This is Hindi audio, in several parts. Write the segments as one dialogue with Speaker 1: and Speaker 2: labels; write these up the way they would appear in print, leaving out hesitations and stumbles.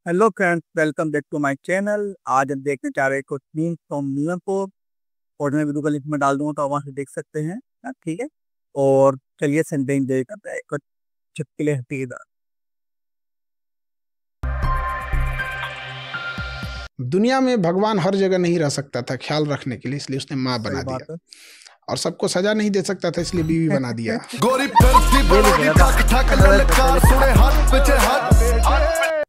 Speaker 1: Hello friends, welcome back to my channel. आज हम देखने जा रहे हैं कुछ मीम्स फ्रॉम न्यूयॉर्क और मैं वीडियो का लिंक में डाल दूंगा तो आप वहां से देख सकते हैं। हाँ, ठीक है। और चलिए संडे डे करते हैं कुछ चुटकुले हसीदा।
Speaker 2: दुनिया में भगवान हर जगह नहीं रह सकता था ख्याल रखने के लिए, इसलिए उसने माँ
Speaker 1: सही
Speaker 2: बना
Speaker 1: बात
Speaker 2: दिया।
Speaker 1: है।
Speaker 2: और सबको सजा नहीं दे सकता था, इसलिए बीवी बना दिया।
Speaker 3: गोरी फिरती बड़ोगी ठक ठक ललकार सुने हाथ पीछे हाथ।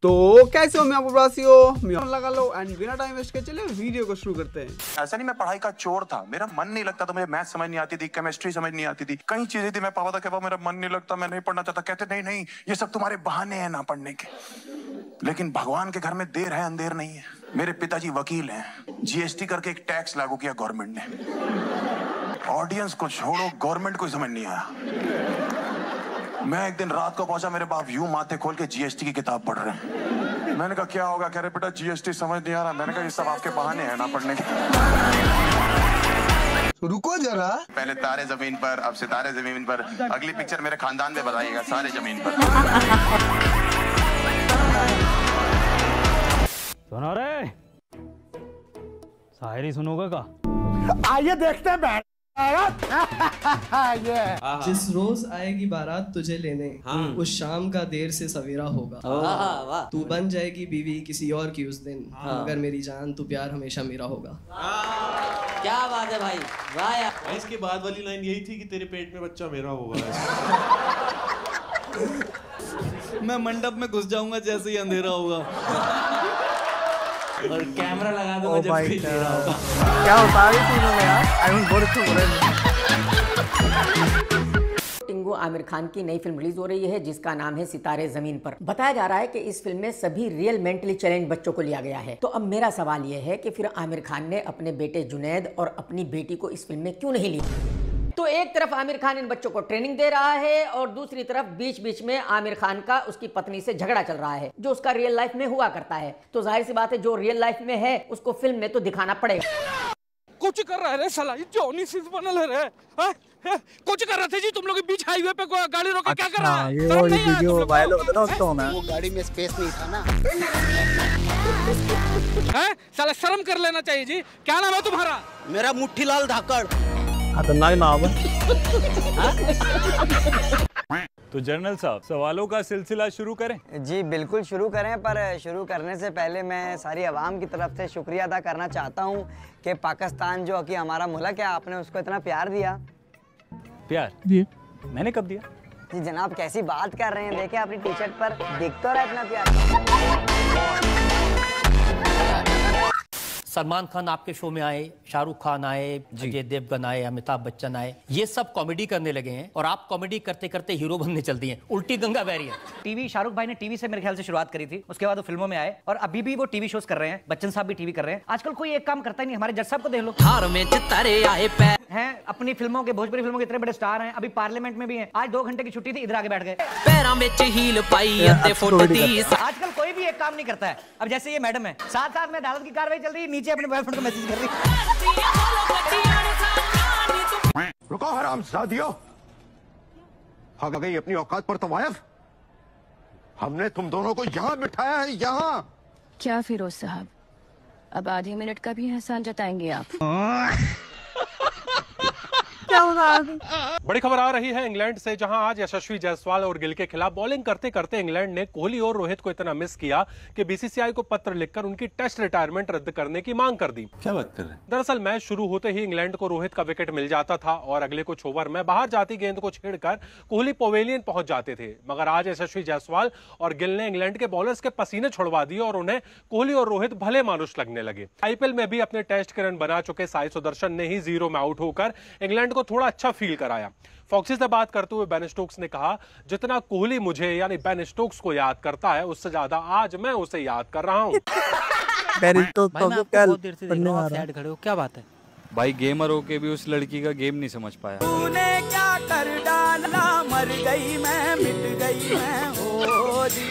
Speaker 4: तो कैसे हो मैं प्रवासियों, म्यूजिक लगा लो एंड बिना टाइम वेस्ट के चले वीडियो को शुरू करते हैं।
Speaker 5: ऐसा नहीं मैं पढ़ाई का चोर था, मेरा मन नहीं लगता था, मुझे मैथ समझ नहीं आती थी, केमिस्ट्री समझ नहीं आती थी, कई चीजें थी। मैं पापा था कहता मेरा मन नहीं लगता, मैं नहीं पढ़ना चाहता। कहते नहीं नहीं ये सब तुम्हारे बहाने हैं ना पढ़ने के। लेकिन भगवान के घर में देर है अंधेर नहीं है। मेरे पिताजी वकील हैं, जीएसटी करके एक टैक्स लागू किया गवर्नमेंट ने। ऑडियंस को छोड़ो, गवर्नमेंट को समझ नहीं आया। मैं एक दिन रात को पहुंचा, मेरे बाप यूं माथे खोल के जीएसटी की किताब पढ़ रहे हैं। मैंने कहा क्या होगा? कह रहे बेटा जीएसटी समझ नहीं आ रहा। मैंने कहा ये सब आपके बहाने हैं ना पढ़ने के।
Speaker 3: रुको जरा,
Speaker 5: पहले तारे जमीन पर, अब सितारे जमीन पर। अगली पिक्चर मेरे खानदान में बताइएगा, सारे जमीन पर।
Speaker 6: सुनो रे, शायरी सुनोगे का?
Speaker 1: आइए देखते हैं।
Speaker 7: जिस रोज आएगी बारात तुझे लेने, उस शाम का देर से सवेरा होगा। तू बन जाएगी बीवी किसी और की उस दिन, मगर मेरी जान तू प्यार हमेशा मेरा होगा।
Speaker 8: क्या बात है भाई, वाह यार।
Speaker 9: इसके बाद वाली लाइन यही थी कि तेरे पेट में बच्चा मेरा होगा।
Speaker 6: मैं मंडप में घुस जाऊंगा जैसे ही अंधेरा होगा
Speaker 8: और कैमरा लगा दूंगा जब कोई ले रहा होगा।
Speaker 1: क्या होता है तीनों में यार? आई मीन बहुत अच्छे हो रहे हैं।
Speaker 10: टिंगो आमिर खान की नई फिल्म रिलीज हो रही है जिसका नाम है सितारे जमीन पर। बताया जा रहा है कि इस फिल्म में सभी रियल मेंटली चैलेंज बच्चों को लिया गया है। तो अब मेरा सवाल यह है कि फिर आमिर खान ने अपने बेटे जुनैद और अपनी बेटी को इस फिल्म में क्यों नहीं लिया? तो एक तरफ आमिर खान इन बच्चों को ट्रेनिंग दे रहा है और दूसरी तरफ बीच बीच में आमिर खान का उसकी पत्नी से झगड़ा चल रहा है जो उसका रियल लाइफ में हुआ करता है। तो जाहिर सी बात है जो रियल लाइफ में है उसको फिल्म में तो दिखाना पड़ेगा।
Speaker 6: कुछ कर रहा है साला, ये जॉनी सिंह बनल है रे। कुछ कर रहे थे जी तुम लोग बीच हाईवे पे गाड़ी रोके, क्या कर रहा है?
Speaker 1: ये और वीडियो वायरल होता ना उसको मैं।
Speaker 2: वो गाड़ी में स्पेस नहीं था ना।
Speaker 6: साला शर्म कर लेना चाहिए जी। क्या नाम है तुम्हारा?
Speaker 8: मेरा मुट्ठीलाल धाकड़।
Speaker 1: खतरनाक नाम है।
Speaker 9: तो जनरल साहब, सवालों का सिलसिला शुरू करें?
Speaker 8: जी बिल्कुल शुरू करें, पर शुरू करने से पहले मैं सारी आवाम की तरफ से शुक्रिया अदा करना चाहता हूँ कि पाकिस्तान जो कि हमारा मुल्क है, आपने उसको इतना प्यार दिया।
Speaker 9: प्यार जी मैंने कब दिया?
Speaker 8: जी जनाब कैसी बात कर रहे हैं, देखे अपनी टी शर्ट पर दिख तो रहा है इतना प्यार।
Speaker 11: सलमान खान आपके शो में आए, शाहरुख खान आए, अजय देवगन आए, अमिताभ बच्चन आए, ये सब कॉमेडी करने लगे हैं और आप कॉमेडी करते करते हीरो बनने चल दिए। उल्टी गंगा बह रही है।
Speaker 8: टीवी शाहरुख भाई ने टीवी से मेरे ख्याल से शुरुआत करी थी, उसके बाद वो फिल्मों में आए और अभी भी वो टीवी शोज कर रहे हैं। बच्चन साहब भी टीवी कर रहे हैं। आजकल कोई एक काम करता ही नहीं। हमारे जज साहब को देख लो, हार में सितारे आए हैं, अपनी फिल्मों के, भोजपुरी फिल्मों के इतने बड़े स्टार हैं, अभी पार्लियामेंट में भी हैं। आज 2 घंटे की छुट्टी थी, इधर आके बैठ गए। पैरों में हील पाई आजकल कोई भी एक काम नहीं करता है। अब जैसे ये मैडम है, साथ साथ में अदालत की कार्रवाई चल रही है, नीचे अपने बॉयफ्रेंड को मैसेज कर रही है।
Speaker 3: रुको हरामजादियों, आ गई अपनी औकात पर तवायफ। हमने तुम दोनों को यहाँ बिठाया है, यहाँ।
Speaker 12: क्या फिरोज साहब, अब आधे मिनट का भी एहसान जताएंगे आप?
Speaker 9: बड़ी खबर आ रही है इंग्लैंड से, जहां आज यशस्वी जायसवाल और गिल के खिलाफ बॉलिंग करते करते इंग्लैंड ने कोहली और रोहित को इतना मिस किया कि बीसीसीआई को पत्र लिखकर उनकी टेस्ट रिटायरमेंट रद्द करने की मांग कर दी। क्या बात कर रहे हैं? दरअसल मैच शुरू होते ही इंग्लैंड को रोहित का विकेट मिल जाता था और अगले कुछ ओवर में बाहर जाती गेंद को छेड़कर कोहली पवेलियन पहुंच जाते थे। मगर आज यशस्वी जायसवाल और गिल ने इंग्लैंड के बॉलर्स के पसीने छुड़वा दिए और उन्हें कोहली और रोहित भले मानुष लगने लगे। आईपीएल में भी अपने टेस्ट के रन बना चुके साई सुदर्शन ने ही 0 में आउट होकर इंग्लैंड को थोड़ा अच्छा फील कराया। फॉक्सी से बात करते हुए बेन स्टोक्स ने कहा, जितना कोहली मुझे यानी बेन स्टोक्स को याद करता है, उससे ज्यादा आज मैं उसे याद कर रहा हूँ।
Speaker 11: क्या बात है
Speaker 6: भाई, गेमर होके भी उस लड़की का गेम नहीं समझ पाया।
Speaker 4: तूने क्या कर डाला, मर गई मैं, मिट गई मैं, हो जी।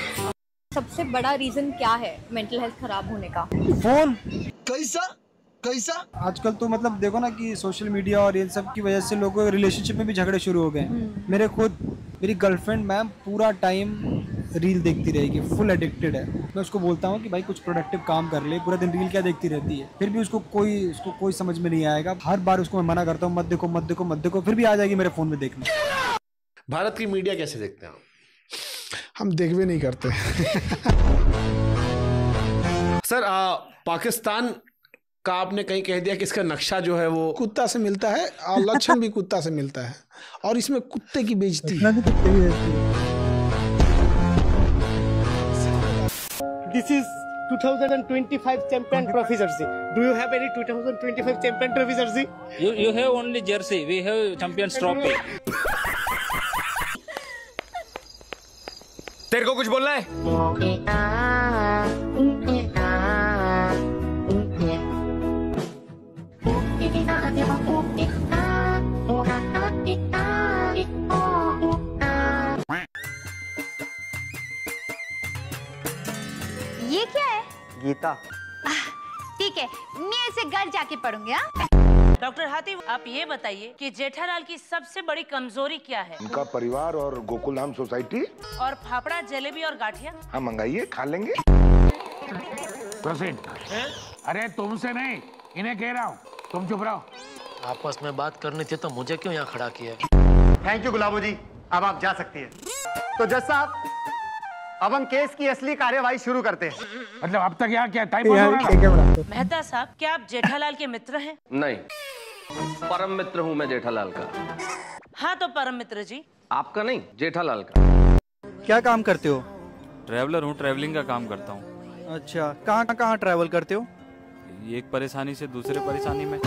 Speaker 12: सबसे बड़ा रीजन क्या है मेंटल हेल्थ खराब होने का?
Speaker 1: फोन।
Speaker 3: कैसा कैसा?
Speaker 4: आजकल तो मतलब देखो ना कि सोशल मीडिया और इन सब की वजह से लोगों के रिलेशनशिप में भी झगड़े शुरू हो गए। मेरी गर्लफ्रेंड मैम पूरा टाइम
Speaker 13: रील देखती रहेगी, फुल एडिक्टेड है। मैं उसको बोलता हूँ कि भाई कुछ प्रोडक्टिव काम कर ले, पूरा दिन रील क्या देखती रहती है। फिर भी उसको कोई समझ में नहीं आएगा। हर बार उसको मैं मना करता हूँ, मत देखो मत देखो मत देखो, फिर भी आ जाएगी मेरे फोन में देखने।
Speaker 14: भारत की मीडिया कैसे देखते हैं आप?
Speaker 2: हम देख भी नहीं करते।
Speaker 14: सर पाकिस्तान का आपने कहीं कह दिया कि इसका नक्शा जो है वो
Speaker 2: कुत्ता से मिलता है और लक्षण भी कुत्ता से मिलता है, और इसमें कुत्ते की बेइज्जती है।
Speaker 15: This is 2025 champion trophy jersey. Do you have any 2025 champion trophy jersey?
Speaker 16: You have only jersey. We have champions trophy.
Speaker 17: तेरे को कुछ बोलना है?
Speaker 18: ये क्या है?
Speaker 1: गीता।
Speaker 18: ठीक है, मैं इसे घर जाके पढ़ूंगी।
Speaker 19: डॉक्टर हातिम, आप ये बताइए कि जेठालाल की सबसे बड़ी कमजोरी क्या है?
Speaker 3: उनका परिवार और गोकुलधाम सोसाइटी।
Speaker 19: और फाफड़ा, जलेबी और गाठिया?
Speaker 3: हाँ मंगाइए, खा लेंगे।
Speaker 20: प्रोसीड। अरे तुमसे नहीं, इन्हें कह रहा हूँ, तुम चुप रहो।
Speaker 11: आपस में बात करनी थी तो मुझे क्यों यहाँ खड़ा किया?
Speaker 15: थैंक यू गुलाबो जी, अब आप जा सकती हैं। तो जज साहब, अब हम केस की असली कार्यवाही शुरू करते हैं।
Speaker 20: मतलब अब तक यहाँ क्या टाइम हो रहा है?
Speaker 19: मेहता साहब, क्या आप जेठालाल के मित्र हैं?
Speaker 17: नहीं, परम मित्र हूँ मैं जेठालाल का।
Speaker 19: हाँ तो परम मित्र जी।
Speaker 17: आपका नहीं, जेठालाल का।
Speaker 1: क्या काम करते हो?
Speaker 21: ट्रैवलर हूँ, ट्रैवलिंग का काम करता हूँ।
Speaker 1: अच्छा, कहाँ कहाँ ट्रैवल करते हो?
Speaker 21: एक परेशानी से दूसरे परेशानी में।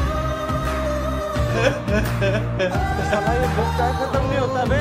Speaker 15: खत्म नहीं होता बे।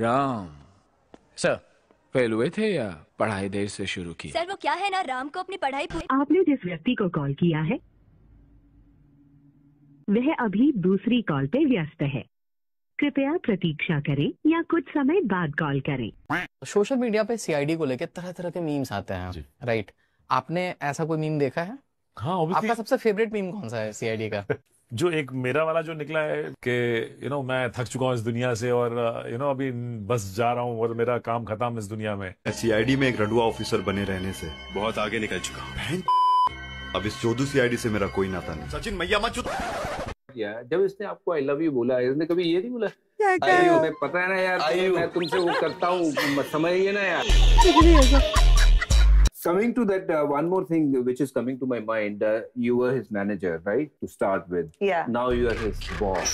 Speaker 22: राम सर फेल हुए थे या पढ़ाई देर से शुरू की?
Speaker 18: सर वो क्या है ना, राम को अपनी पढ़ाई पूरी।
Speaker 23: आपने जिस व्यक्ति को कॉल किया है वह अभी दूसरी कॉल पे व्यस्त है, कृपया प्रतीक्षा करें या कुछ समय बाद कॉल करें।
Speaker 24: सोशल मीडिया पे सीआईडी को लेकर तरह तरह के मीम्स आते हैं, राइट? आपने ऐसा कोई मीम देखा है?
Speaker 25: हाँ,
Speaker 24: आपका सबसे फेवरेट मीम कौन सा है सीआईडी का?
Speaker 25: जो एक मेरा वाला जो निकला है कि मैं थक चुका हूँ इस दुनिया से और अभी बस जा रहा हूँ और मेरा काम खत्म इस दुनिया में।
Speaker 26: सीआईडी में एक रडुआ ऑफिसर बने रहने से बहुत आगे निकल चुका हूँ। अब इस चौधू सीआईडी से मेरा कोई नाता नहीं। सचिन मैया मत चुप।
Speaker 17: जब इसने आपको आई लव यू बोला, इसने कभी ये नहीं बोला पता है ना यार, मैं तुमसे वो करता हूँ, समझिए ना यार। Coming to that, one more thing which is coming to my mind, you were his manager, right? To start with.
Speaker 19: Yeah.
Speaker 17: Now you are his boss.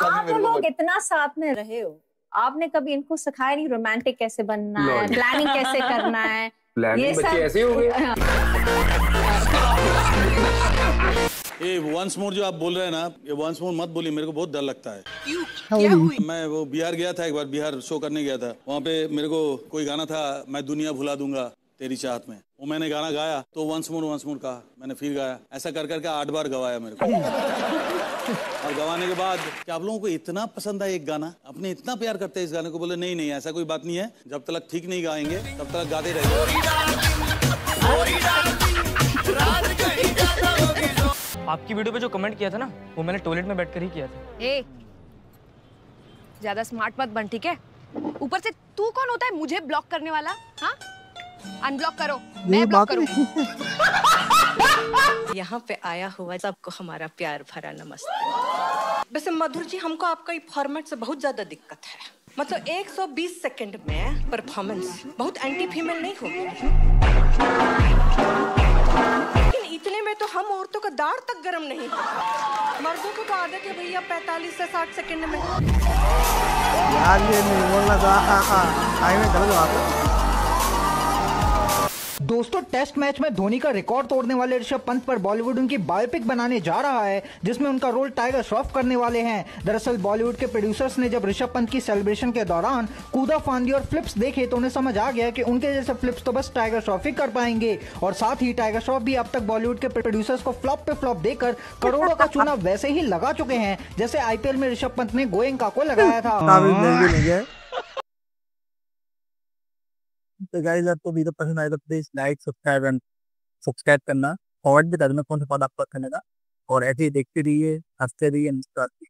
Speaker 27: आप लोग इतना साथ में रहे हो, आपने कभी इनको सिखाया नहीं रोमांटिक कैसे बनना है, प्लानिंग कैसे करना है?
Speaker 17: प्लानिंग बच्चे ऐसे हो गए।
Speaker 28: ये वंस मोर जो आप बोल रहे हैं ना, ये वंस मोर मत बोलिए, मेरे को बहुत डर लगता है।
Speaker 27: क्या हुई?
Speaker 28: मैं वो बिहार गया था, एक बार बिहार शो करने गया था। वहाँ पे मेरे को कोई गाना था, मैं दुनिया भुला दूंगा तेरी चाहत में। वो मैंने गाना गाया तो वंस मोर कहा, मैंने फिर गाया, ऐसा कर करके 8 बार गवाया मेरे को। और गवाने के बाद कि आप लोगों को इतना पसंद है एक गाना, आपने इतना प्यार करते हैं इस गाने को, बोले नहीं ऐसा कोई बात नहीं है, जब तक ठीक नहीं गाएंगे तब तक गाते रहेंगे।
Speaker 29: आपकी वीडियो पे जो कमेंट किया था ना, वो मैंने टॉयलेट में बैठकर ही किया था।
Speaker 27: ए, ज्यादा स्मार्ट मत बन, ठीक है? ऊपर से तू कौन होता है मुझे ब्लॉक करने वाला? हाँ, अनब्लॉक करो, मैं ब्लॉक करूंगी।
Speaker 30: यहाँ पे आया हुआ सबको हमारा प्यार भरा नमस्ते। वैसे मधुर जी, हमको आपका फॉर्मेट से बहुत ज्यादा दिक्कत है। मतलब 120 सेकंड में परफॉर्मेंस बहुत एंटी फीमेल नहीं होगी, लेकिन इतने में तो हम औरतों का दाढ़ तक गर्म नहीं होता। मर्दों को तो आदत है भैया 45 से 60 सेकंड में।
Speaker 1: यार ये नहीं बोलना था। आई में गलत बात है।
Speaker 31: दोस्तों, टेस्ट मैच में धोनी का रिकॉर्ड तोड़ने वाले ऋषभ पंत पर बॉलीवुड उनकी बायोपिक बनाने जा रहा है, जिसमें उनका रोल टाइगर श्रॉफ करने वाले हैं। दरअसल बॉलीवुड के प्रोड्यूसर्स ने जब ऋषभ पंत की सेलिब्रेशन के दौरान कूदा फांदी और फ्लिप्स देखे तो उन्हें समझ आ गया कि उनके जैसे फ्लिप्स तो बस टाइगर श्रॉफ ही कर पाएंगे। और साथ ही टाइगर श्रॉफ भी अब तक बॉलीवुड के प्रोड्यूसर्स को फ्लॉप पे फ्लॉप देकर करोड़ों का चूना वैसे ही लगा चुके हैं, जैसे आईपीएल में ऋषभ पंत ने गोयंका को लगाया था।
Speaker 1: तो गाइस आपको वीडियो पसंद आए तो प्लीज लाइक सब्सक्राइब करना, फॉरवर्ड भी कर देना कौन सा पद आपको अच्छा लगा, और ऐसे ही देखते रहिए, हंसते रहिए, मुस्कुराते रहिए।